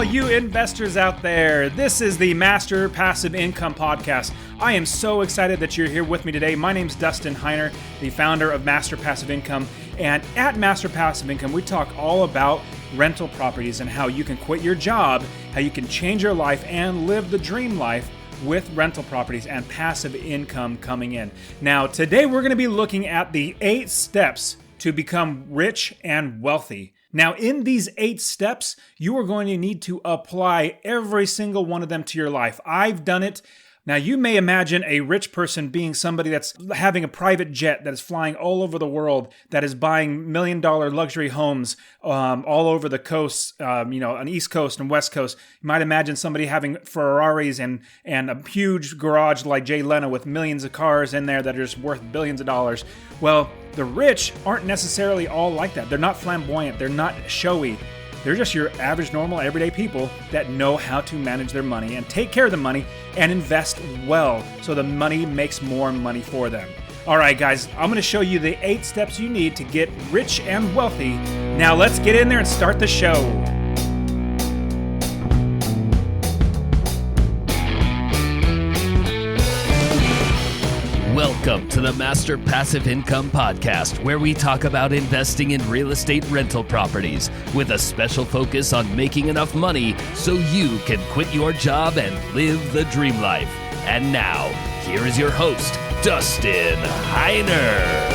all you investors out there. This is the Master Passive Income Podcast. I am so excited that you're here with me today. My name's Dustin Heiner, the founder of Master Passive Income. And at Master Passive Income, we talk all about rental properties and how you can quit your job, how you can change your life and live the dream life with rental properties and passive income coming in. Now, today we're going to be looking at the 8 steps to become rich and wealthy. Now, in these 8 steps, you are going to need to apply every single one of them to your life. I've done it. Now, you may imagine a rich person being somebody that's having a private jet that is flying all over the world, that is buying $1 million luxury homes all over the coast, on East Coast and West Coast. You might imagine somebody having Ferraris and a huge garage like Jay Leno with millions of cars in there that are just worth billions of dollars. Well, the rich aren't necessarily all like that. They're not flamboyant. They're not showy. They're just your average, normal, everyday people that know how to manage their money and take care of the money and invest well so the money makes more money for them. All right, guys, I'm going to show you the 8 steps you need to get rich and wealthy. Now let's get in there and start the show. Welcome to the Master Passive Income Podcast, where we talk about investing in real estate rental properties with a special focus on making enough money so you can quit your job and live the dream life. And now, here is your host, Dustin Heiner.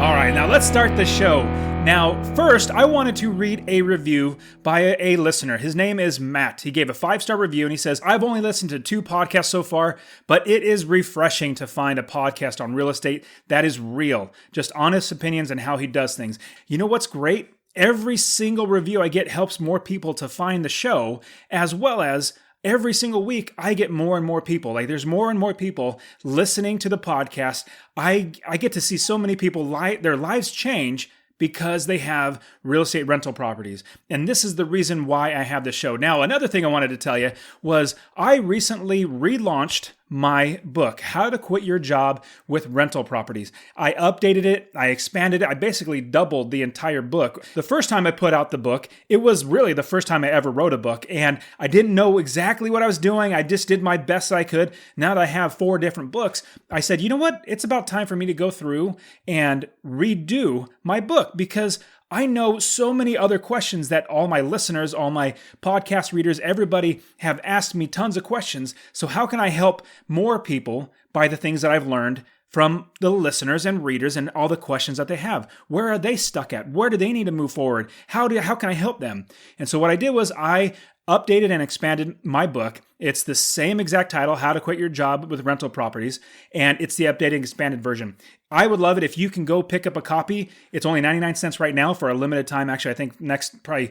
All right, now let's start the show. Now, first, I wanted to read a review by a listener. His name is Matt. He gave a 5-star review and he says, I've only listened to 2 podcasts so far, but it is refreshing to find a podcast on real estate that is real, just honest opinions and how he does things. You know what's great? Every single review I get helps more people to find the show, as well as every single week, I get more and more people. Like there's more and more people listening to the podcast. I get to see so many people, their lives change because they have real estate rental properties. And this is the reason why I have the show. Now, another thing I wanted to tell you was I recently relaunched my book, How to Quit Your Job with Rental Properties. I updated it, I expanded it, I basically doubled the entire book. The first time I put out the book, it was really the first time I ever wrote a book, and I didn't know exactly what I was doing. I just did my best I could. Now that I have 4 different books, I said, you know what? It's about time for me to go through and redo my book, because I know so many other questions that all my listeners, all my podcast readers, everybody have asked me tons of questions. So how can I help more people by the things that I've learned from the listeners and readers and all the questions that they have? Where are they stuck at? Where do they need to move forward? How can I help them? And so what I did was I updated and expanded my book. It's the same exact title, How to Quit Your Job with Rental Properties, and it's the updated, expanded version. I would love it if you can go pick up a copy. It's only 99 cents right now for a limited time. Actually, I think next probably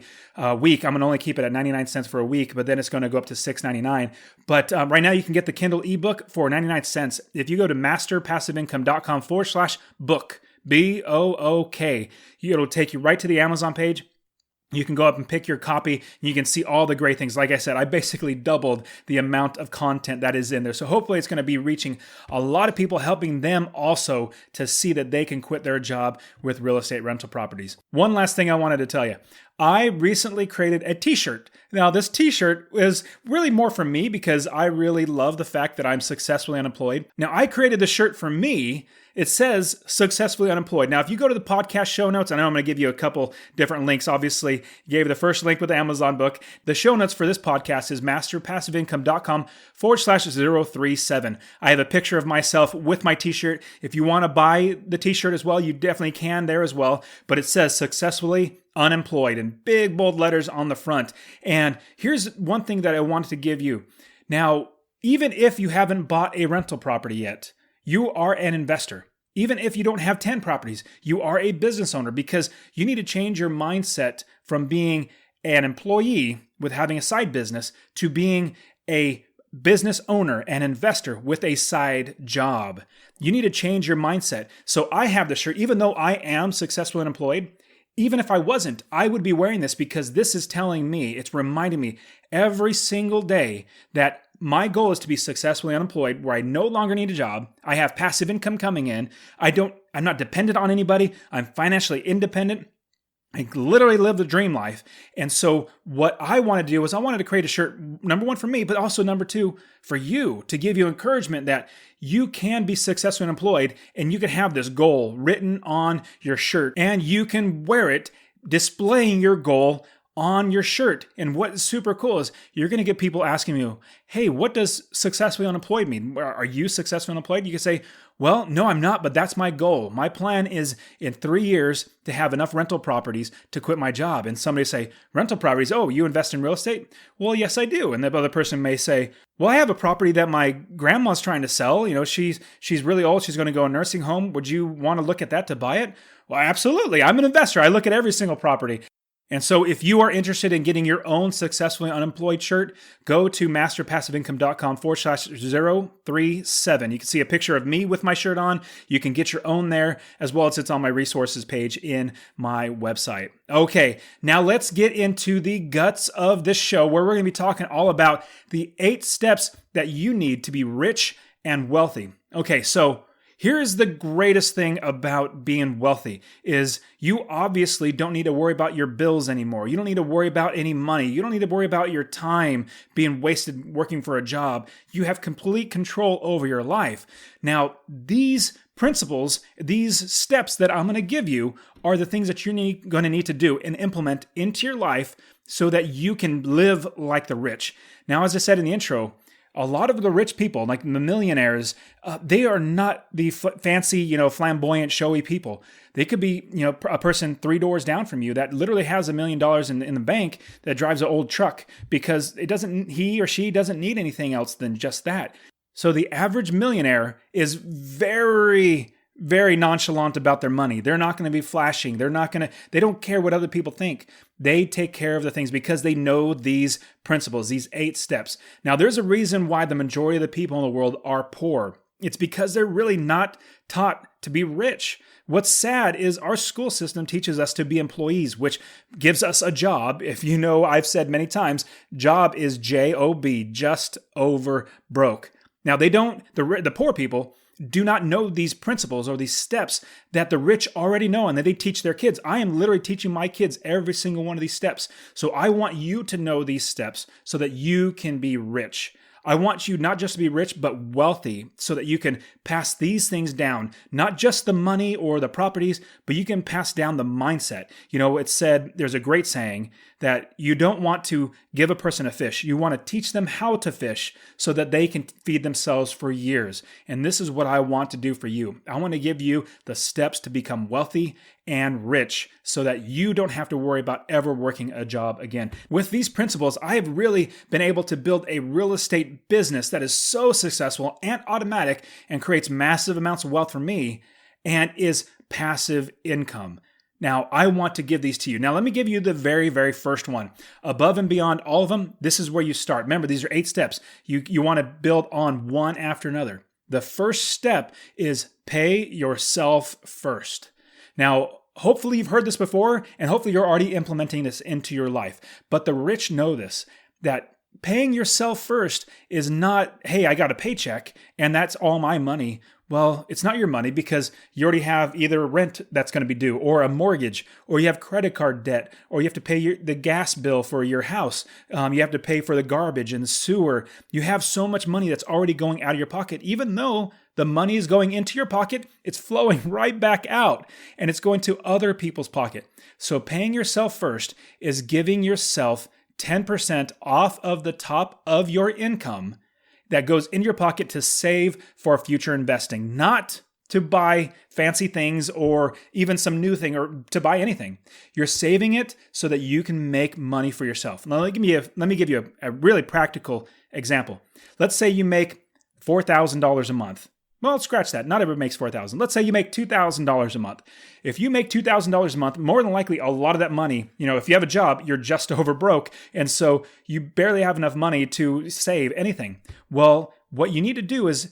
week, I'm going to only keep it at 99 cents for a week, but then it's going to go up to $6.99. But right now, you can get the Kindle ebook for 99 cents. If you go to masterpassiveincome.com/book, BOOK, it'll take you right to the Amazon page. You can go up and pick your copy, and you can see all the great things. Like I said, I basically doubled the amount of content that is in there. So hopefully it's going to be reaching a lot of people, helping them also to see that they can quit their job with real estate rental properties. One last thing I wanted to tell you. I recently created a t-shirt. Now, this t-shirt is really more for me because I really love the fact that I'm successfully unemployed. Now, I created the shirt for me. It says successfully unemployed. Now, if you go to the podcast show notes, I know I'm going to give you a couple different links. Obviously, you gave the first link with the Amazon book. The show notes for this podcast is masterpassiveincome.com/037. I have a picture of myself with my t-shirt. If you want to buy the t-shirt as well, you definitely can there as well. But it says successfully unemployed in big bold letters on the front. And here's one thing that I wanted to give you. Now, even if you haven't bought a rental property yet, you are an investor. Even if you don't have 10 properties, you are a business owner, because you need to change your mindset from being an employee with having a side business to being a business owner and investor with a side job. You need to change your mindset. So I have the shirt, even though I am successfully unemployed. Even if I wasn't, I would be wearing this because this is telling me, it's reminding me every single day that my goal is to be successfully unemployed, where I no longer need a job. I have passive income coming in. I'm not dependent on anybody. I'm financially independent. I literally live the dream life. And so what I wanted to do was I wanted to create a shirt, number one for me, but also number two for you, to give you encouragement that you can be successfully employed and you can have this goal written on your shirt and you can wear it displaying your goal on your shirt. And what's super cool is you're going to get people asking you, hey, what does successfully unemployed mean? Are you successfully unemployed? You can say, well, no, I'm not, but that's my goal. My plan is in 3 years to have enough rental properties to quit my job. And somebody say, rental properties, oh, you invest in real estate? Well, yes, I do. And the other person may say, well, I have a property that my grandma's trying to sell. You know, she's really old. She's going to go in a nursing home. Would you want to look at that to buy it? Well, absolutely. I'm an investor. I look at every single property. And so if you are interested in getting your own successfully unemployed shirt, go to masterpassiveincome.com/037. You can see a picture of me with my shirt on. You can get your own there, as well as it's on my resources page in my website. Okay, now let's get into the guts of this show, where we're going to be talking all about the 8 steps that you need to be rich and wealthy. Okay, so here is the greatest thing about being wealthy is you obviously don't need to worry about your bills anymore. You don't need to worry about any money. You don't need to worry about your time being wasted working for a job. You have complete control over your life. Now, these principles, these steps that I'm going to give you are the things that you're going to need to do and implement into your life so that you can live like the rich. Now, as I said in the intro, a lot of the rich people, like the millionaires, they are not the fancy, flamboyant, showy people. They could be, a person 3 doors down from you that literally has $1 million in the bank that drives an old truck because he or she doesn't need anything else than just that. So the average millionaire is very, very nonchalant about their money. They're not going to be flashing. They don't care what other people think. They take care of the things because they know these principles, these 8 steps. Now, there's a reason why the majority of the people in the world are poor. It's because they're really not taught to be rich. What's sad is our school system teaches us to be employees, which gives us a job. If you know, I've said many times, job is J-O-B, just over broke. Now, the poor people do not know these principles or these steps that the rich already know and that they teach their kids. I am literally teaching my kids every single one of these steps. So I want you to know these steps so that you can be rich. I want you not just to be rich, but wealthy so that you can pass these things down, not just the money or the properties, but you can pass down the mindset. It's said, there's a great saying that you don't want to give a person a fish. You want to teach them how to fish so that they can feed themselves for years. And this is what I want to do for you. I want to give you the steps to become wealthy and rich so that you don't have to worry about ever working a job again. With these principles, I have really been able to build a real estate business that is so successful and automatic and creates massive amounts of wealth for me and is passive income. Now, I want to give these to you. Now, let me give you the very, very first one. Above and beyond all of them, this is where you start. Remember, these are 8 steps. You want to build on one after another. The first step is pay yourself first. Now, hopefully you've heard this before, and hopefully you're already implementing this into your life. But the rich know this, that paying yourself first is not, hey, I got a paycheck, and that's all my money. Well, it's not your money because you already have either rent that's going to be due or a mortgage, or you have credit card debt, or you have to pay the gas bill for your house. You have to pay for the garbage and the sewer. You have so much money that's already going out of your pocket. Even though the money is going into your pocket, it's flowing right back out and it's going to other people's pocket. So paying yourself first is giving yourself 10% off of the top of your income that goes in your pocket to save for future investing, not to buy fancy things or even some new thing or to buy anything. You're saving it so that you can make money for yourself. Now, let me give you a really practical example. Let's say you make $4,000 a month. Well, scratch that. Not everyone makes $4,000. Let's say you make $2,000 a month. If you make $2,000 a month, more than likely a lot of that money, if you have a job, you're just over broke. And so you barely have enough money to save anything. Well, what you need to do is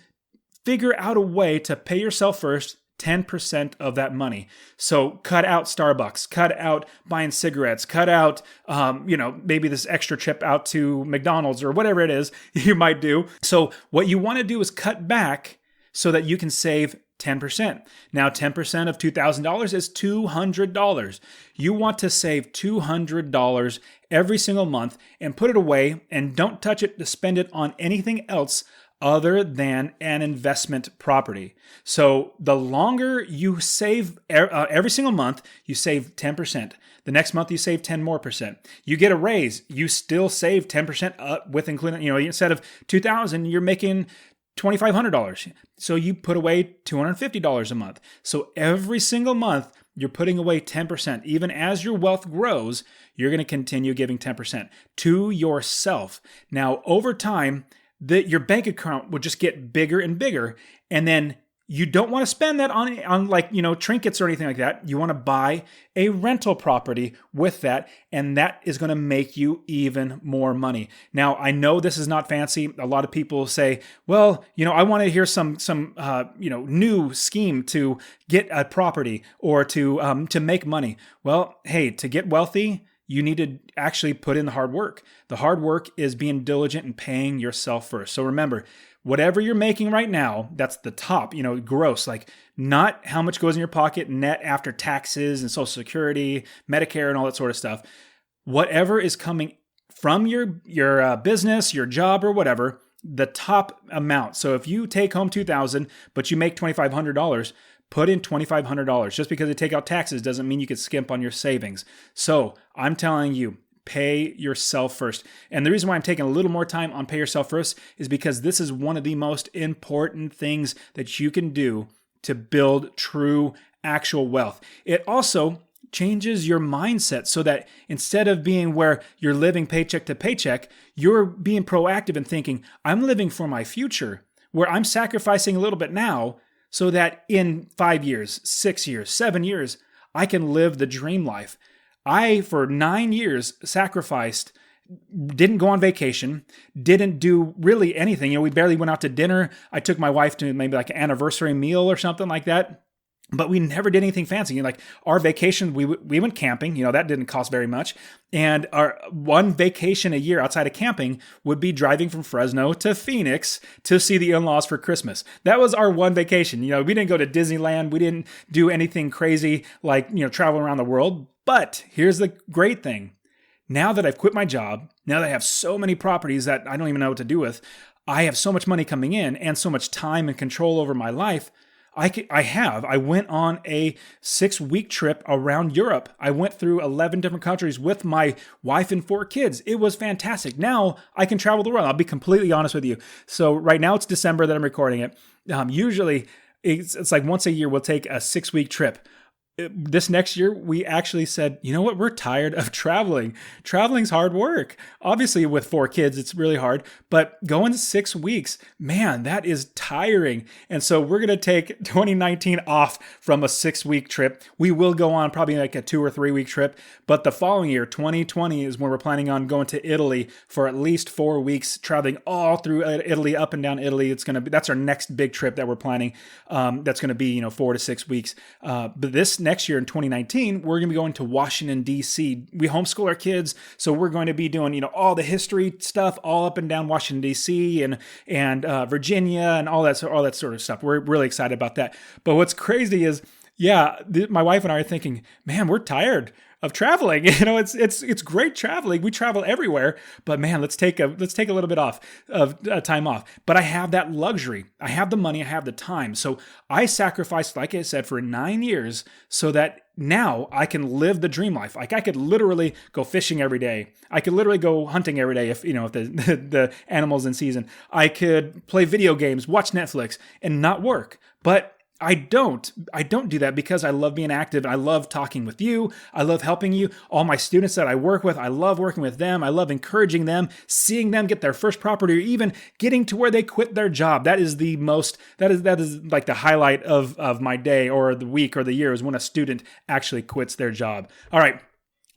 figure out a way to pay yourself first 10% of that money. So cut out Starbucks, cut out buying cigarettes, cut out, maybe this extra trip out to McDonald's or whatever it is you might do. So what you want to do is cut back so that you can save 10%. Now, 10% of $2,000 is $200. You want to save $200 every single month and put it away, and don't touch it to spend it on anything else other than an investment property. So the longer you save every single month, you save 10%. The next month you save 10 more percent. You get a raise, you still save 10% with including, instead of $2,000, you're making $2,500. So you put away $250 a month. So every single month, you're putting away 10%. Even as your wealth grows, you're going to continue giving 10% to yourself. Now, over time, your bank account will just get bigger and bigger. And then you don't want to spend that on trinkets or anything like that. You want to buy a rental property with that, and that is going to make you even more money. Now, I know this is not fancy. A lot of people say, well, I want to hear some new scheme to get a property or to make money. Well, hey, to get wealthy, you need to actually put in the hard work. The hard work is being diligent and paying yourself first. So remember, whatever you're making right now, that's the top, gross, like not how much goes in your pocket net after taxes and Social Security, Medicare, and all that sort of stuff. Whatever is coming from your business, your job, or whatever, the top amount. So if you take home $2,000, but you make $2,500, put in $2,500. Just because they take out taxes doesn't mean you could skimp on your savings. So I'm telling you, pay yourself first. And the reason why I'm taking a little more time on pay yourself first is because this is one of the most important things that you can do to build true, actual wealth. It also changes your mindset so that instead of being where you're living paycheck to paycheck, you're being proactive and thinking, I'm living for my future, where I'm sacrificing a little bit now so that in 5 years, 6 years, 7 years, I can live the dream life. I, for 9 years, sacrificed, didn't go on vacation, didn't do really anything. We barely went out to dinner. I took my wife to maybe like an anniversary meal or something like that. But we never did anything fancy. Like our vacation, we went camping. That didn't cost very much. And our one vacation a year outside of camping would be driving from Fresno to Phoenix to see the in-laws for Christmas. That was our one vacation. We didn't go to Disneyland. We didn't do anything crazy like, travel around the world. But here's the great thing. Now that I've quit my job, now that I have so many properties that I don't even know what to do with, I have so much money coming in and so much time and control over my life. I went on a 6-week trip around Europe. I went through 11 different countries with my wife and 4 kids. It was fantastic. Now I can travel the world. I'll be completely honest with you. So right now it's December that I'm recording it. Usually it's like once a year we'll take a 6-week trip. This next year, we actually said, you know what? We're tired of traveling. Traveling's hard work. Obviously, with 4 kids, it's really hard. But going 6 weeks, man, that is tiring. And so we're going to take 2019 off from a 6-week trip. We will go on probably like a 2 or 3 week trip. But the following year, 2020, is when we're planning on going to Italy for at least 4 weeks, traveling all through Italy, up and down Italy. That's our next big trip that we're planning. That's going to be 4 to 6 weeks. But this next year in 2019, we're going to be going to Washington, D.C. We homeschool our kids, so we're going to be doing, all the history stuff all up and down Washington, D.C. and Virginia and all that sort of stuff. We're really excited about that. But what's crazy is, my wife and I are thinking, man, we're tired of traveling. It's great traveling. We travel everywhere, but man, let's take a little bit of time off. But I have that luxury. I have the money. I have the time. So I sacrificed, like I said, for 9 years so that now I can live the dream life. Like I could literally go fishing every day. I could literally go hunting every day if the animal's in season. I could play video games, watch Netflix, and not work. But I don't do that because I love being active. I love talking with you. I love helping you. All my students that I work with, I love working with them. I love encouraging them, seeing them get their first property, or even getting to where they quit their job. That is like the highlight of my day or the week or the year, is when a student actually quits their job. All right.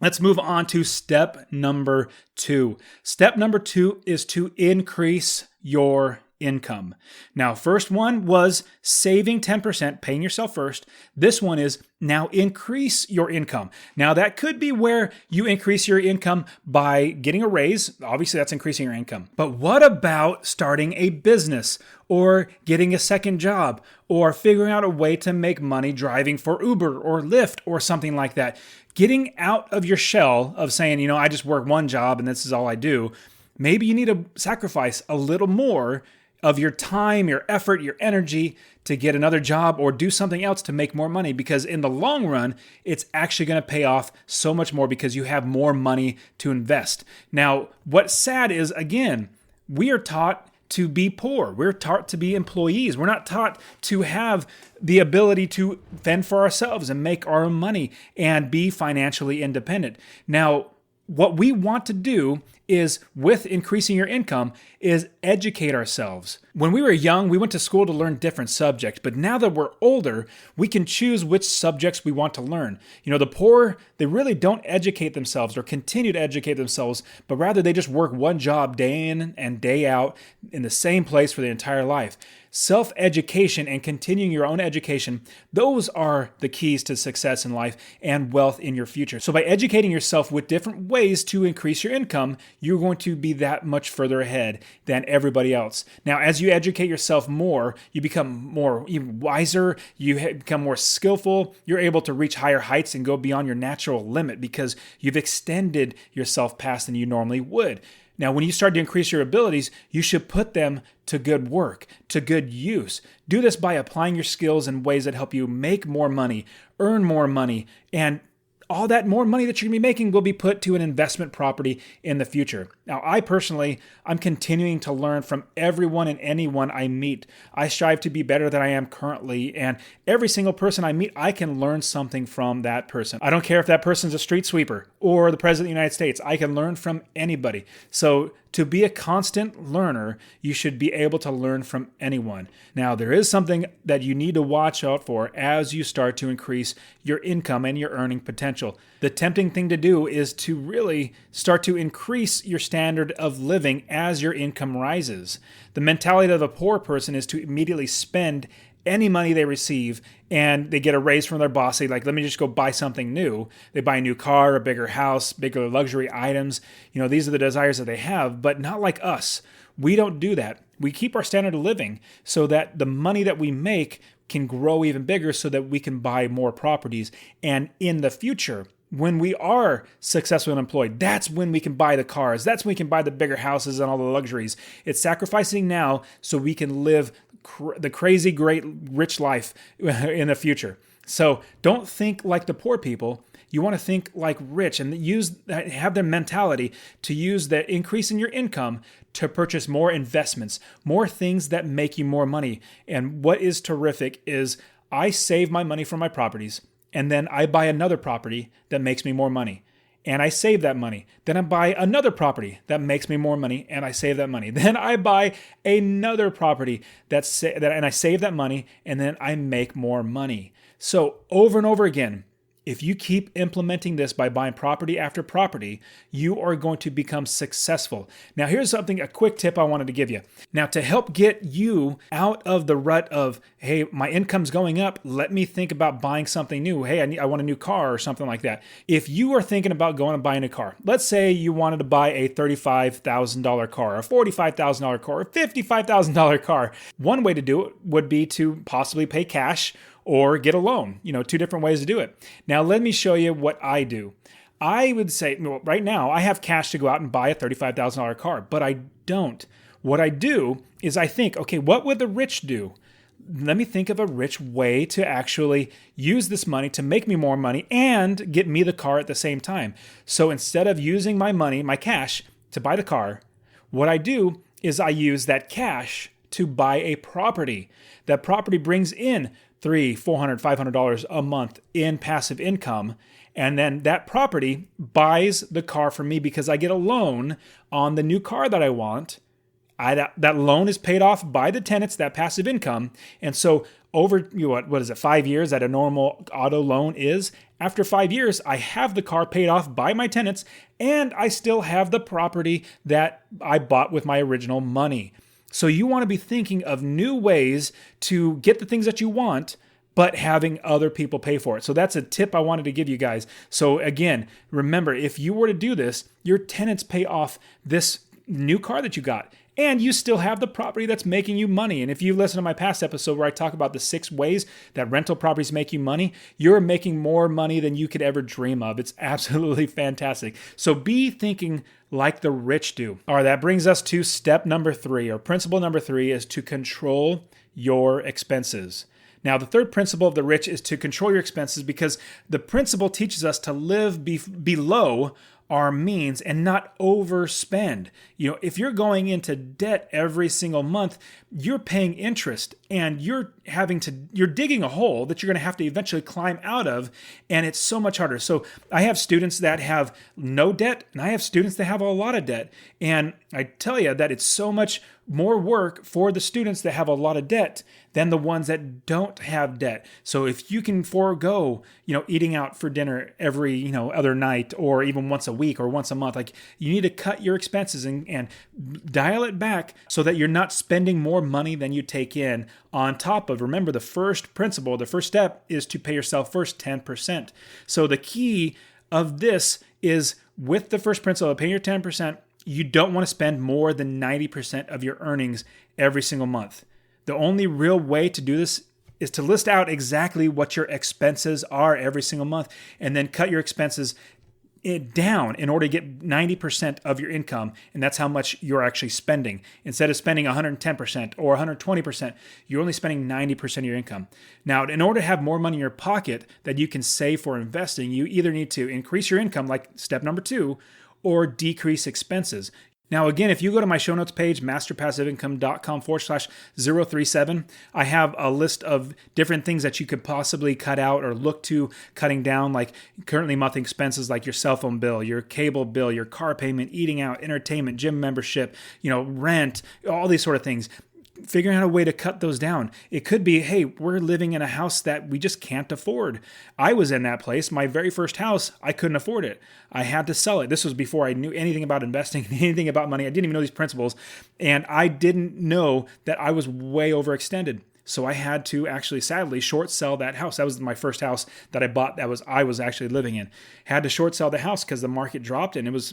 Let's move on to step number 2. Step number 2 is to increase your income. Now, first one was saving 10%, paying yourself first. This one is now increase your income. Now, that could be where you increase your income by getting a raise. Obviously, that's increasing your income. But what about starting a business or getting a second job or figuring out a way to make money driving for Uber or Lyft or something like that? Getting out of your shell of saying, I just work one job and this is all I do. Maybe you need to sacrifice a little more of your time, your effort, your energy to get another job or do something else to make more money, because in the long run, it's actually going to pay off so much more because you have more money to invest. Now, what's sad is, again, we are taught to be poor. We're taught to be employees. We're not taught to have the ability to fend for ourselves and make our own money and be financially independent. Now, what we want to do is, with increasing your income, is educate ourselves. When we were young, we went to school to learn different subjects, but now that we're older, we can choose which subjects we want to learn. The poor, they really don't educate themselves or continue to educate themselves, but rather they just work one job day in and day out in the same place for their entire life. Self-education and continuing your own education, those are the keys to success in life and wealth in your future. So by educating yourself with different ways to increase your income, you're going to be that much further ahead than everybody else. Now, as you educate yourself more, you become wiser, you become more skillful, you're able to reach higher heights and go beyond your natural limit because you've extended yourself past than you normally would. Now, when you start to increase your abilities, you should put them to good work, to good use. Do this by applying your skills in ways that help you make more money, earn more money, and all that more money that you're going to be making will be put to an investment property in the future. Now, I'm continuing to learn from everyone and anyone I meet. I strive to be better than I am currently, and every single person I meet, I can learn something from that person. I don't care if that person's a street sweeper or the President of the United States. I can learn from anybody. So to be a constant learner, you should be able to learn from anyone. Now, there is something that you need to watch out for as you start to increase your income and your earning potential. The tempting thing to do is to really start to increase your standard of living as your income rises. The mentality of a poor person is to immediately spend any money they receive, and they get a raise from their boss. They let me just go buy something new. They buy a new car, a bigger house, bigger luxury items. These are the desires that they have, but not like us. We don't do that. We keep our standard of living so that the money that we make can grow even bigger so that we can buy more properties. And in the future, when we are successful and employed, that's when we can buy the cars. That's when we can buy the bigger houses and all the luxuries. It's sacrificing now so we can live the crazy, great, rich life in the future. So don't think like the poor people. You want to think like rich and have the mentality to use the increase in your income to purchase more investments, more things that make you more money. And what is terrific is I save my money from my properties, and then I buy another property that makes me more money. And I save that money. Then I buy another property that makes me more money, and I save that money. Then I buy another property and I save that money, and then I make more money. So over and over again, if you keep implementing this by buying property after property, you are going to become successful. Now, here's a quick tip I wanted to give you. Now, to help get you out of the rut of, hey, my income's going up, let me think about buying something new. Hey, I want a new car or something like that. If you are thinking about going and buying a car, let's say you wanted to buy a $35,000 car, a $45,000 car, a $55,000 car. One way to do it would be to possibly pay cash or get a loan. Two different ways to do it. Now, let me show you what I do. I would say, right now, I have cash to go out and buy a $35,000 car, but I don't. What I do is I think, okay, what would the rich do? Let me think of a rich way to actually use this money to make me more money and get me the car at the same time. So instead of using my money, my cash, to buy the car, what I do is I use that cash to buy a property. That property brings in $300, $400, $500 a month in passive income. And then that property buys the car for me because I get a loan on the new car that I want. That loan is paid off by the tenants, that passive income. And so over, 5 years that a normal auto loan is? After 5 years, I have the car paid off by my tenants, and I still have the property that I bought with my original money. So you want to be thinking of new ways to get the things that you want, but having other people pay for it. So that's a tip I wanted to give you guys. So again, remember, if you were to do this, your tenants pay off this new car that you got, and you still have the property that's making you money. And if you listen to my past episode where I talk about the 6 ways that rental properties make you money, you're making more money than you could ever dream of. It's absolutely fantastic. So be thinking like the rich do. All right, that brings us to step number 3, or principle number 3, is to control your expenses. Now, the third principle of the rich is to control your expenses, because the principle teaches us to live below our means and not overspend. If you're going into debt every single month, you're paying interest, and you're digging a hole that you're going to have to eventually climb out of, and it's so much harder. So I have students that have no debt, and I have students that have a lot of debt. And I tell you that it's so much more work for the students that have a lot of debt than the ones that don't have debt. So if you can forego, eating out for dinner every, other night, or even once a week or once a month, like, you need to cut your expenses and dial it back so that you're not spending more money than you take in, on top of, remember, the first principle, the first step is to pay yourself first 10%. So the key of this is, with the first principle of paying your 10%, you don't want to spend more than 90% of your earnings every single month. The only real way to do this is to list out exactly what your expenses are every single month, and then cut your expenses down in order to get 90% of your income. And that's how much you're actually spending. Instead of spending 110% or 120%, you're only spending 90% of your income. Now, in order to have more money in your pocket that you can save for investing, you either need to increase your income, like step number 2, or decrease expenses. Now, again, if you go to my show notes page, masterpassiveincome.com/037, I have a list of different things that you could possibly cut out or look to cutting down, like currently monthly expenses like your cell phone bill, your cable bill, your car payment, eating out, entertainment, gym membership, rent, all these sort of things. Figuring out a way to cut those down. It could be, hey, we're living in a house that we just can't afford. I was in that place. My very first house, I couldn't afford it. I had to sell it. This was before I knew anything about investing, anything about money. I didn't even know these principles. And I didn't know that I was way overextended. So I had to actually, sadly, short sell that house. That was my first house that I bought I was actually living in. Had to short sell the house because the market dropped and it was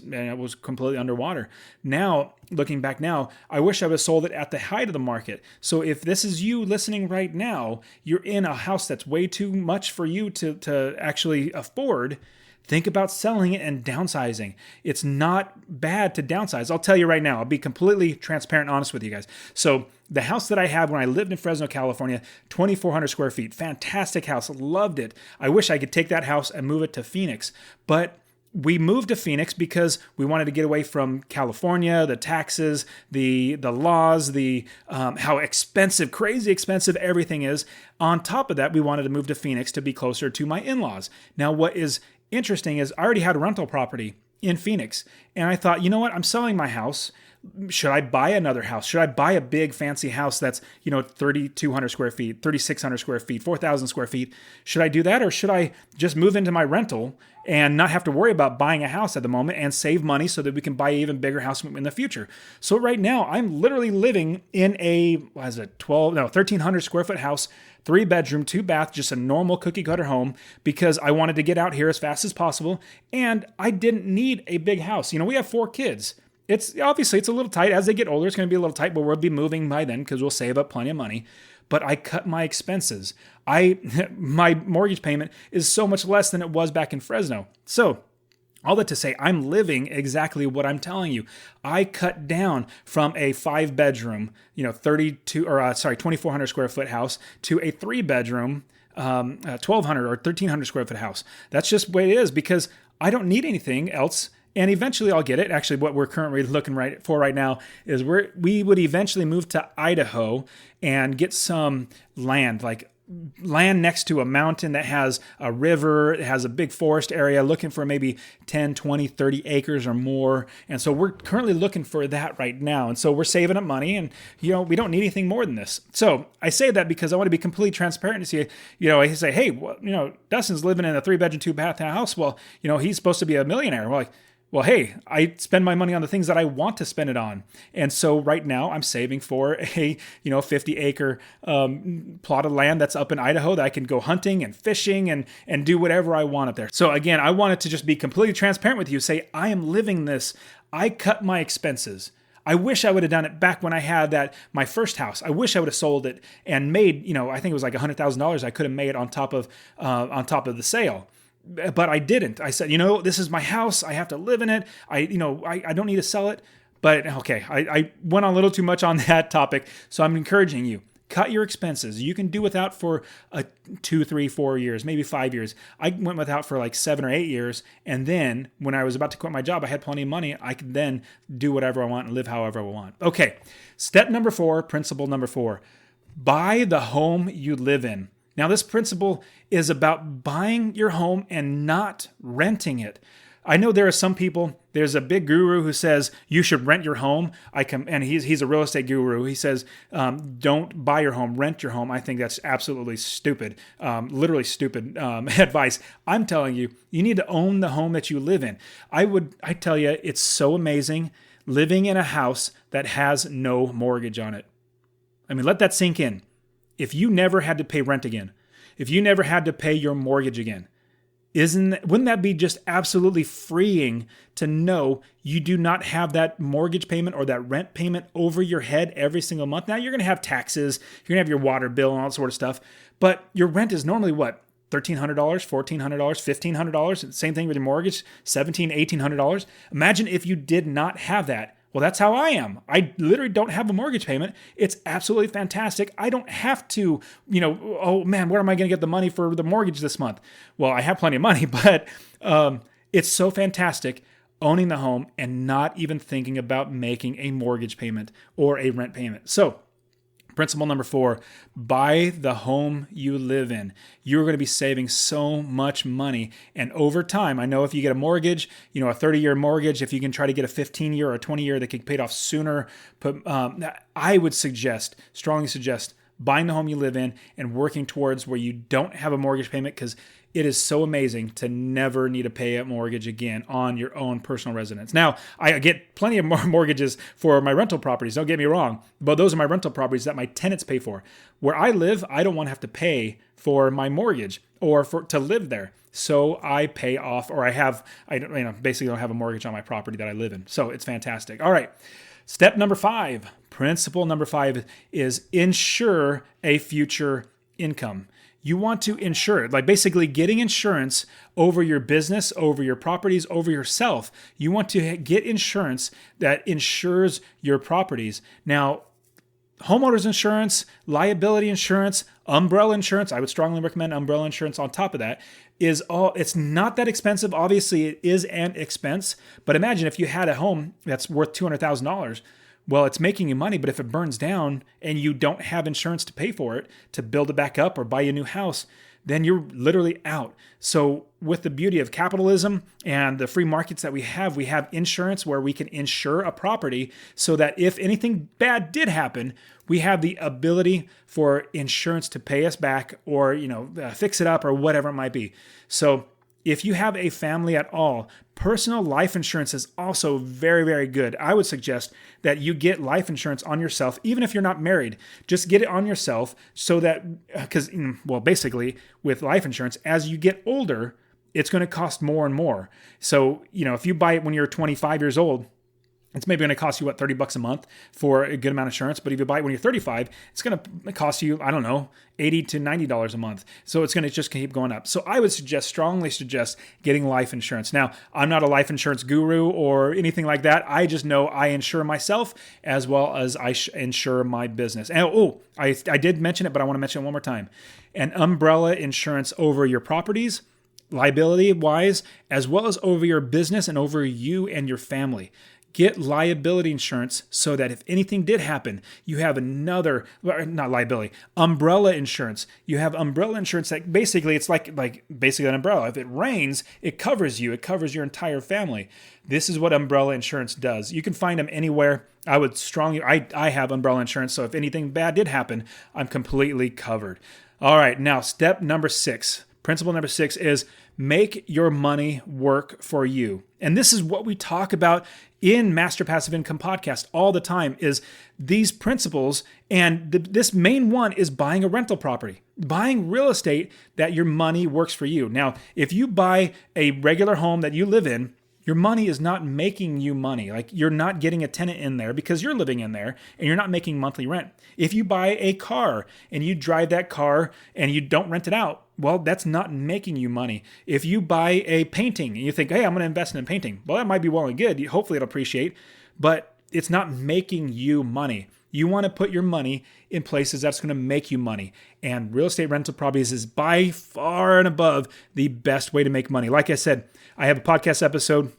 completely underwater. Now, looking back now, I wish I would have sold it at the height of the market. So if this is you listening right now, you're in a house that's way too much for you to actually afford, think about selling it and downsizing. It's not bad to downsize. I'll tell you right now, I'll be completely transparent and honest with you guys. So the house that I had when I lived in Fresno, California, 2,400 square feet, fantastic house, loved it. I wish I could take that house and move it to Phoenix, but we moved to Phoenix because we wanted to get away from California, the taxes, the laws, how expensive, crazy expensive everything is. On top of that, we wanted to move to Phoenix to be closer to my in-laws. Now, what is interesting is I already had a rental property in Phoenix, and I thought, you know what, I'm selling my house. Should I buy another house? Should I buy a big fancy house that's, 3,200 square feet, 3,600 square feet, 4,000 square feet? Should I do that, or should I just move into my rental and not have to worry about buying a house at the moment and save money so that we can buy an even bigger house in the future? So right now, I'm literally living in a 1,300 square foot house, 3-bedroom, 2-bath, just a normal cookie cutter home, because I wanted to get out here as fast as possible, and I didn't need a big house. We have 4 kids. It's a little tight. As they get older, it's going to be a little tight, but we'll be moving by then because we'll save up plenty of money. But I cut my expenses. My mortgage payment is so much less than it was back in Fresno. So all that to say, I'm living exactly what I'm telling you. I cut down from a 5-bedroom, 2,400 square foot house to a 3-bedroom, 1,200 or 1,300 square foot house. That's just the way it is, because I don't need anything else. And eventually I'll get it. Actually, what we're currently looking for right now is we would eventually move to Idaho and get some land, like land next to a mountain that has a river, it has a big forest area, looking for maybe 10, 20, 30 acres or more. And so we're currently looking for that right now. And so we're saving up money, and, we don't need anything more than this. So I say that because I want to be completely transparent and see, I say, hey, Dustin's living in a 3-bedroom, 2-bath house. Well, he's supposed to be a millionaire. Well, Well, hey, I spend my money on the things that I want to spend it on. And so right now I'm saving for a, 50-acre plot of land that's up in Idaho that I can go hunting and fishing and do whatever I want up there. So again, I wanted to just be completely transparent with you, say, I am living this. I cut my expenses. I wish I would have done it back when I had my first house. I wish I would have sold it and made, I think it was like $100,000 I could have made on top of the sale. But I didn't. I said, this is my house. I have to live in it. I don't need to sell it. But okay, I went on a little too much on that topic. So I'm encouraging you, cut your expenses. You can do without for 2, 3, 4 years, maybe 5 years. I went without for like 7 or 8 years. And then when I was about to quit my job, I had plenty of money. I could then do whatever I want and live however I want. Okay. Step number 4, principle number 4, buy the home you live in. Now, this principle is about buying your home and not renting it. I know there are some people, there's a big guru who says you should rent your home. And he's a real estate guru. He says, don't buy your home, rent your home. I think that's absolutely stupid, literally stupid advice. I'm telling you, you need to own the home that you live in. I tell you, it's so amazing living in a house that has no mortgage on it. I mean, let that sink in. If you never had to pay rent again, if you never had to pay your mortgage again, wouldn't that be just absolutely freeing to know you do not have that mortgage payment or that rent payment over your head every single month? Now, you're going to have taxes, you're going to have your water bill and all that sort of stuff, but your rent is normally what? $1,300, $1,400, $1,500. Same thing with your mortgage, $1,700, $1,800. Imagine if you did not have that. Well, that's how I am. I literally don't have a mortgage payment. It's absolutely fantastic. I don't have to, oh man, where am I going to get the money for the mortgage this month? Well, I have plenty of money, but it's so fantastic owning the home and not even thinking about making a mortgage payment or a rent payment. So, principle number 4, buy the home you live in. You're going to be saving so much money. And over time, I know if you get a mortgage, a 30-year mortgage, if you can try to get a 15-year or a 20-year that can pay it off sooner, I would strongly suggest buying the home you live in and working towards where you don't have a mortgage payment, because it is so amazing to never need to pay a mortgage again on your own personal residence. Now, I get plenty of mortgages for my rental properties, don't get me wrong, but those are my rental properties that my tenants pay for. Where I live, I don't want to have to pay for my mortgage or to live there. So I pay off, or basically don't have a mortgage on my property that I live in. So it's fantastic. All right. Step number 5, principle number 5 is insure a future income. You want to insure it, like basically getting insurance over your business, over your properties, over yourself. You want to get insurance that insures your properties. Now, homeowners insurance, liability insurance, umbrella insurance, I would strongly recommend umbrella insurance on top of that, it's not that expensive. Obviously, it is an expense, but imagine if you had a home that's worth $200,000. Well, it's making you money, but if it burns down and you don't have insurance to pay for it, to build it back up or buy a new house, then you're literally out. So with the beauty of capitalism and the free markets that we have insurance where we can insure a property so that if anything bad did happen, we have the ability for insurance to pay us back or, fix it up or whatever it might be. So if you have a family at all, personal life insurance is also very, very good. I would suggest that you get life insurance on yourself, even if you're not married. Just get it on yourself so that, basically with life insurance, as you get older, it's going to cost more and more. So, if you buy it when you're 25 years old, it's maybe going to cost you, $30 a month for a good amount of insurance. But if you buy it when you're 35, it's going to cost you, $80 to $90 a month. So it's going to just keep going up. So I would strongly suggest getting life insurance. Now, I'm not a life insurance guru or anything like that. I just know I insure myself as well as I insure my business. And I did mention it, but I want to mention it one more time. An umbrella insurance over your properties, liability-wise, as well as over your business and over you and your family. Get liability insurance so that if anything did happen, you have umbrella insurance. You have umbrella insurance that basically, it's like basically an umbrella. If it rains, it covers you. It covers your entire family. This is what umbrella insurance does. You can find them anywhere. I have umbrella insurance, so if anything bad did happen, I'm completely covered. All right, now step number 6. Principle number 6 is make your money work for you. And this is what we talk about in Master Passive Income Podcast all the time, is these principles. And this main one is buying a rental property, buying real estate that your money works for you. Now, if you buy a regular home that you live in, your money is not making you money. Like, you're not getting a tenant in there because you're living in there and you're not making monthly rent. If you buy a car and you drive that car and you don't rent it out, well, that's not making you money. If you buy a painting and you think, hey, I'm going to invest in a painting, well, that might be well and good. Hopefully it'll appreciate, but it's not making you money. You want to put your money in places that's going to make you money. And real estate rental properties is by far and above the best way to make money. Like I said, I have a podcast episode.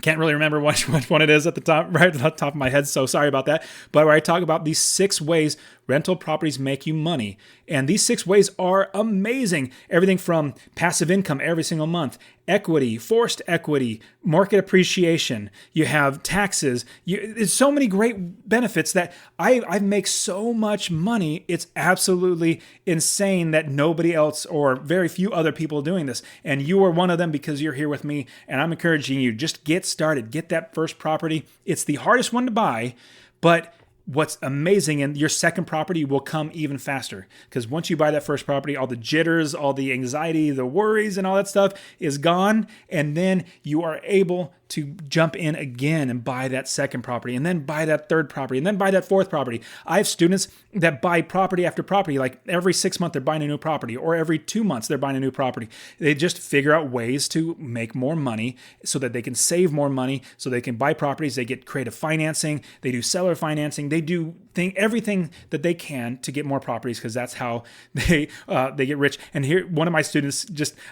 Can't really remember which one it is at the top, right at the top of my head, so sorry about that. But where I talk about these 6 ways rental properties make you money. And these 6 ways are amazing. Everything from passive income every single month, equity, forced equity, market appreciation. You have taxes. There's so many great benefits that I make so much money. It's absolutely insane that nobody else or very few other people are doing this. And you are one of them because you're here with me. And I'm encouraging you, just get started. Get that first property. It's the hardest one to buy, but what's amazing, and your second property will come even faster, because once you buy that first property, all the jitters, all the anxiety, the worries, and all that stuff is gone. And then you are able to jump in again and buy that second property, and then buy that third property, and then buy that fourth property. I have students that buy property after property, like every 6 months they're buying a new property, or every 2 months they're buying a new property. They just figure out ways to make more money so that they can save more money, so they can buy properties. They get creative financing, they do seller financing, they do everything that they can to get more properties, because that's how they get rich. And here, one of my students,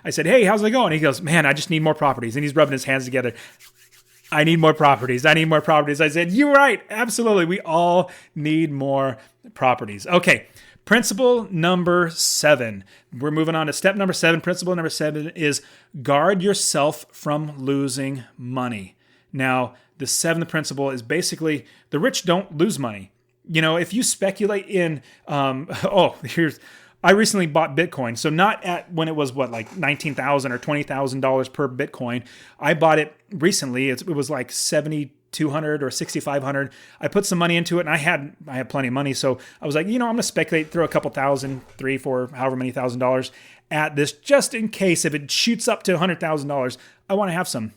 I said, hey, how's it going? He goes, man, I just need more properties. And he's rubbing his hands together. I need more properties. I need more properties. I said, you're right. Absolutely. We all need more properties. Okay. Principle number 7. We're moving on to step number 7. Principle number 7 is guard yourself from losing money. Now, the 7th principle is basically the rich don't lose money. You know, if you speculate in, I recently bought Bitcoin. So not at when it was like $19,000 or $20,000 per Bitcoin. I bought it recently. It was like $7,200 or $6,500. I put some money into it, and I had plenty of money. So I was like, I'm going to speculate, throw a couple thousand, $3,000, $4,000, however many $1,000 at this, just in case if it shoots up to $100,000, I want to have some.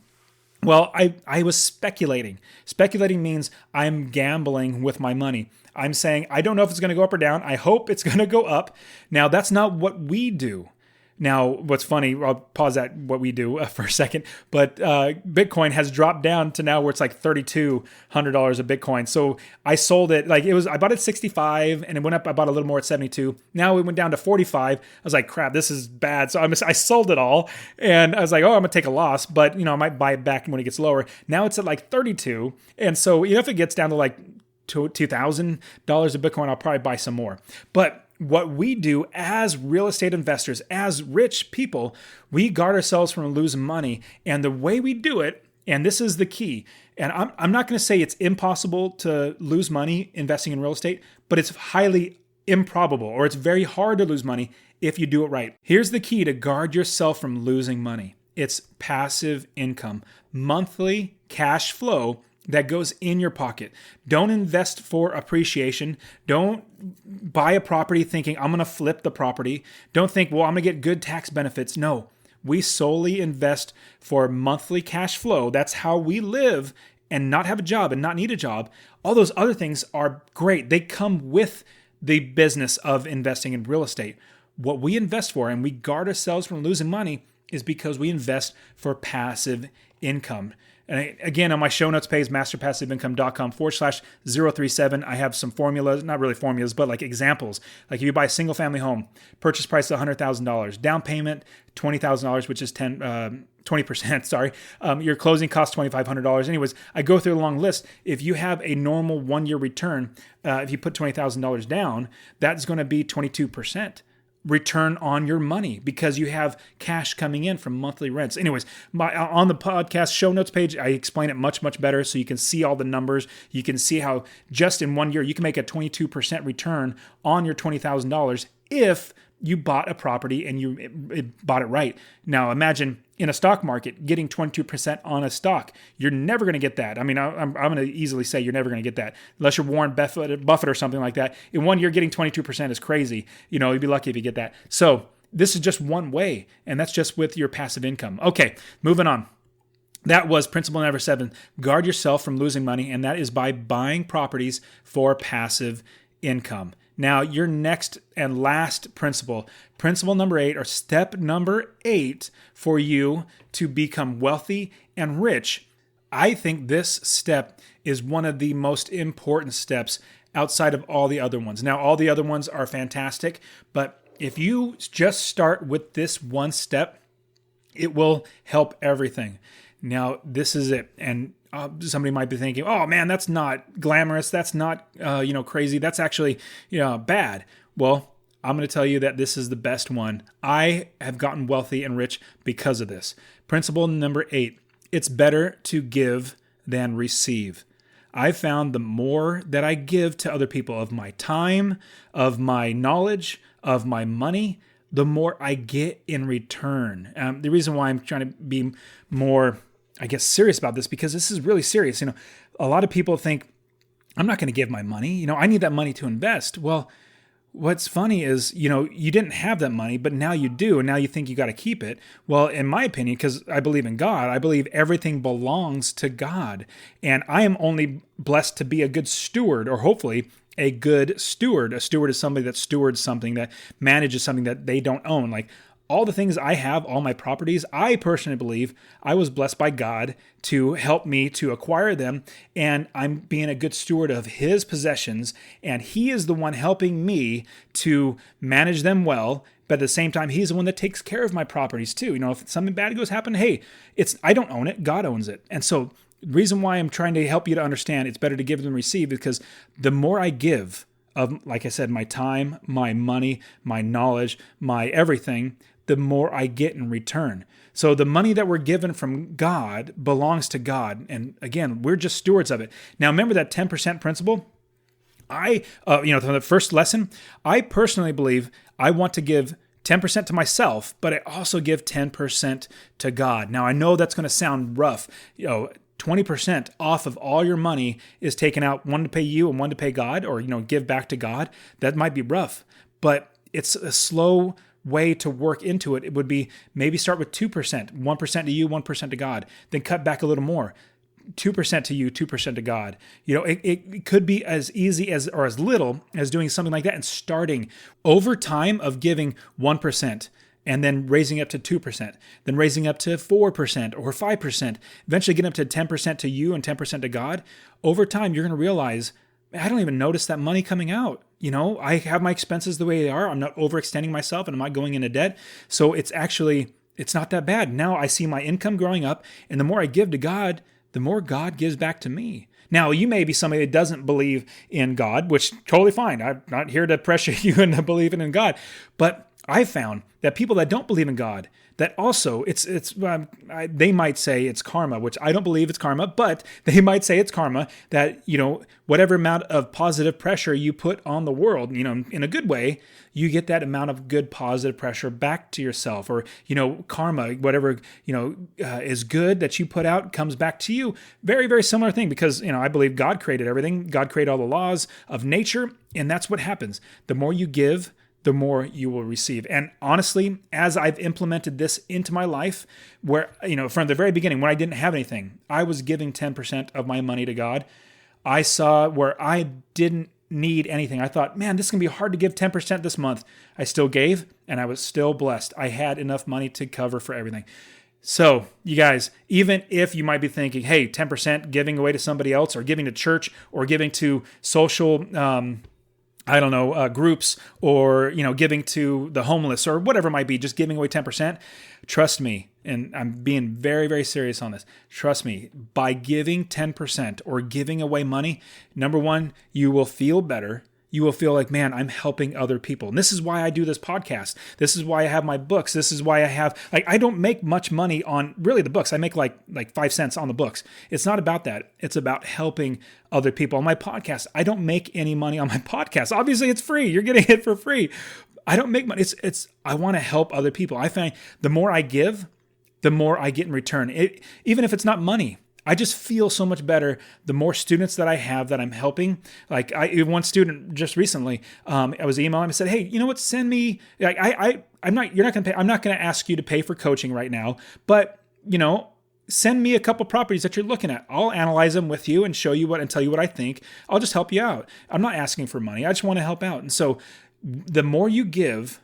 Well, I was speculating. Speculating means I'm gambling with my money. I'm saying, I don't know if it's going to go up or down. I hope it's going to go up. Now, that's not what we do. Now, what's funny, I'll pause that what we do for a second, but Bitcoin has dropped down to now where it's like $3,200 a Bitcoin. So I sold it, I bought it 65 and it went up, I bought a little more at 72. Now it went down to 45. I was like, crap, this is bad. So I sold it all, and I was like, I'm going to take a loss, but I might buy it back when it gets lower. Now it's at like 32. And so if it gets down to like $2,000 a Bitcoin, I'll probably buy some more. But what we do as real estate investors, as rich people, we guard ourselves from losing money. And the way we do it, and this is the key, and I'm not going to say it's impossible to lose money investing in real estate, but it's highly improbable, or it's very hard to lose money if you do it right. Here's the key to guard yourself from losing money. It's passive income, monthly cash flow that goes in your pocket. Don't invest for appreciation. Don't buy a property thinking I'm going to flip the property. Don't think, well, I'm going to get good tax benefits. No, we solely invest for monthly cash flow. That's how we live and not have a job and not need a job. All those other things are great. They come with the business of investing in real estate. What we invest for, and we guard ourselves from losing money, is because we invest for passive income. And again, on my show notes page, masterpassiveincome.com/037, I have some formulas, not really formulas, but like examples. Like if you buy a single family home, purchase price is $100,000, down payment $20,000, which is 20%, sorry. Your closing costs $2,500. Anyways, I go through a long list. If you have a normal 1-year return, if you put $20,000 down, that's going to be 22%. Return on your money because you have cash coming in from monthly rents. Anyways, on the podcast show notes page, I explain it much, much better so you can see all the numbers. You can see how just in 1 year you can make a 22% return on your $20,000 if you bought a property and you bought it right. Now imagine in a stock market getting 22% on a stock. You're never going to get that. I mean, I'm going to easily say you're never going to get that unless you're Warren Buffett or something like that. In 1 year, getting 22% is crazy. You'd be lucky if you get that. So this is just one way, and that's just with your passive income. Okay, moving on. That was principle number 7. Guard yourself from losing money, and that is by buying properties for passive income. Now, your next and last principle number 8, or step number 8 for you to become wealthy and rich. I think this step is one of the most important steps outside of all the other ones. Now, all the other ones are fantastic, but if you just start with this one step, it will help everything. Now, this is it. And somebody might be thinking, oh man, that's not glamorous. That's not, crazy. That's actually, bad. Well, I'm going to tell you that this is the best one. I have gotten wealthy and rich because of this. Principle number 8, it's better to give than receive. I've found the more that I give to other people of my time, of my knowledge, of my money, the more I get in return. The reason why I'm trying to be more, serious about this, because this is really serious. A lot of people think, I'm not going to give my money. I need that money to invest. Well, what's funny is, you didn't have that money, but now you do, and now you think you got to keep it. Well, in my opinion, because I believe in God, I believe everything belongs to God, and I am only blessed to be a good steward, or hopefully a good steward. A steward is somebody that stewards something, that manages something that they don't own. Like all the things I have, all my properties, I personally believe I was blessed by God to help me to acquire them, and I'm being a good steward of His possessions, and He is the one helping me to manage them well. But at the same time, He's the one that takes care of my properties too. If something bad goes happen, hey, I don't own it, God owns it. And so the reason why I'm trying to help you to understand it's better to give than receive, because the more I give of, like I said, my time, my money, my knowledge, my everything, the more I get in return. So the money that we're given from God belongs to God. And again, we're just stewards of it. Now, remember that 10% principle? From the first lesson, I personally believe I want to give 10% to myself, but I also give 10% to God. Now, I know that's going to sound rough. 20% off of all your money is taken out, one to pay you and one to pay God, or, give back to God. That might be rough, but it's a slow way to work into it. It would be maybe start with 2%, 1% to you, 1% to God, then cut back a little more. 2% to you, 2% to God. It could be as easy as, or as little as doing something like that and starting over time of giving 1%. And then raising up to 2%, then raising up to 4% or 5%, eventually getting up to 10% to you and 10% to God. Over time, you're going to realize, I don't even notice that money coming out. I have my expenses the way they are. I'm not overextending myself and I'm not going into debt. So it's not that bad. Now I see my income growing up, and the more I give to God, the more God gives back to me. Now, you may be somebody that doesn't believe in God, which totally fine. I'm not here to pressure you into believing in God, but I found that people that don't believe in God, that also they might say it's karma, which I don't believe it's karma, but they might say it's karma that, whatever amount of positive pressure you put on the world, in a good way, you get that amount of good positive pressure back to yourself, or, karma, whatever, is good that you put out comes back to you. Very, very similar thing, because, I believe God created everything. God created all the laws of nature, and that's what happens. The more you give, the more you will receive. And honestly, as I've implemented this into my life, where, from the very beginning, when I didn't have anything, I was giving 10% of my money to God. I saw where I didn't need anything. I thought, man, this is going to be hard to give 10% this month. I still gave, and I was still blessed. I had enough money to cover for everything. So, you guys, even if you might be thinking, hey, 10% giving away to somebody else, or giving to church, or giving to social groups, or, giving to the homeless, or whatever it might be, just giving away 10%. Trust me, and I'm being very, very serious on this. Trust me, by giving 10% or giving away money, number one, you will feel better. You will feel like, man, I'm helping other people. And this is why I do this podcast. This is why I have my books. This is why I have, I don't make much money on really the books. I make like 5 cents on the books. It's not about that. It's about helping other people. On my podcast, I don't make any money on my podcast. Obviously, it's free. You're getting it for free. I don't make money. I want to help other people. I find the more I give, the more I get in return. Even if it's not money, I just feel so much better the more students that I have that I'm helping. Like one student just recently, I was emailing him and said, "Hey, you know what? Send me. Like I'm not. You're not going to pay. I'm not going to ask you to pay for coaching right now, but send me a couple properties that you're looking at. I'll analyze them with you and show you and tell you what I think. I'll just help you out. I'm not asking for money. I just want to help out." And so, the more you give,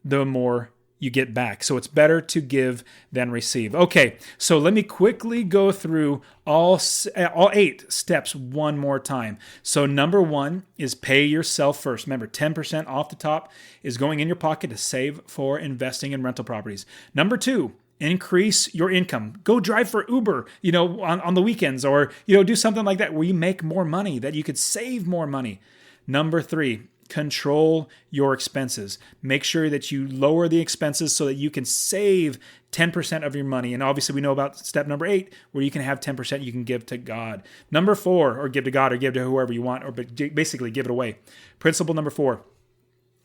the more you get back. So it's better to give than receive. Okay, so let me quickly go through all 8 steps one more time. So number 1 is pay yourself first. Remember, 10% off the top is going in your pocket to save for investing in rental properties. Number 2, increase your income. Go drive for Uber, on the weekends, or, do something like that where you make more money, that you could save more money. Number 3, control your expenses. Make sure that you lower the expenses so that you can save 10% of your money. And obviously we know about step number 8, where you can have 10% you can give to God. Number 4, or give to God or give to whoever you want, or basically give it away. Principle number 4,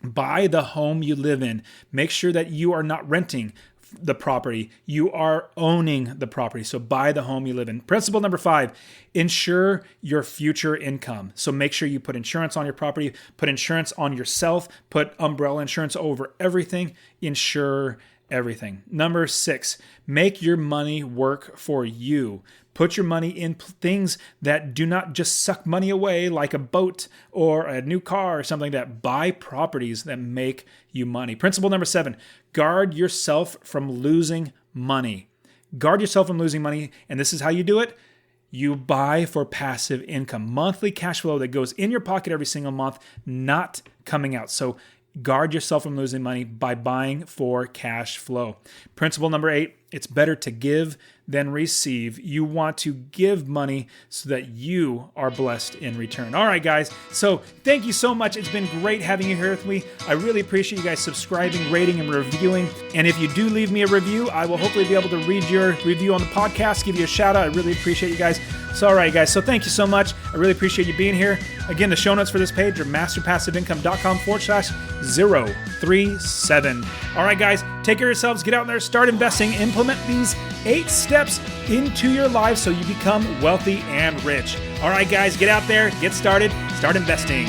buy the home you live in. Make sure that you are not renting the property. You are owning the property. So buy the home you live in. Principle number 5, insure your future income. So make sure you put insurance on your property, put insurance on yourself, put umbrella insurance over everything, insure everything. Number 6, make your money work for you. Put your money in things that do not just suck money away, like a boat or a new car or something like that. Buy properties that make you money. Principle number 7, guard yourself from losing money. Guard yourself from losing money, and this is how you do it. You buy for passive income, monthly cash flow that goes in your pocket every single month, not coming out. So guard yourself from losing money by buying for cash flow. Principle number 8, it's better to give than receive. You want to give money so that you are blessed in return. All right, guys. So thank you so much. It's been great having you here with me. I really appreciate you guys subscribing, rating, and reviewing. And if you do leave me a review, I will hopefully be able to read your review on the podcast, give you a shout out. I really appreciate you guys. So, all right, guys. So thank you so much. I really appreciate you being here. Again, the show notes for this page are masterpassiveincome.com/037. All right, guys. Take care of yourselves. Get out there, start investing, implement these 8 steps into your life so you become wealthy and rich. All right, guys, get out there, get started, start investing.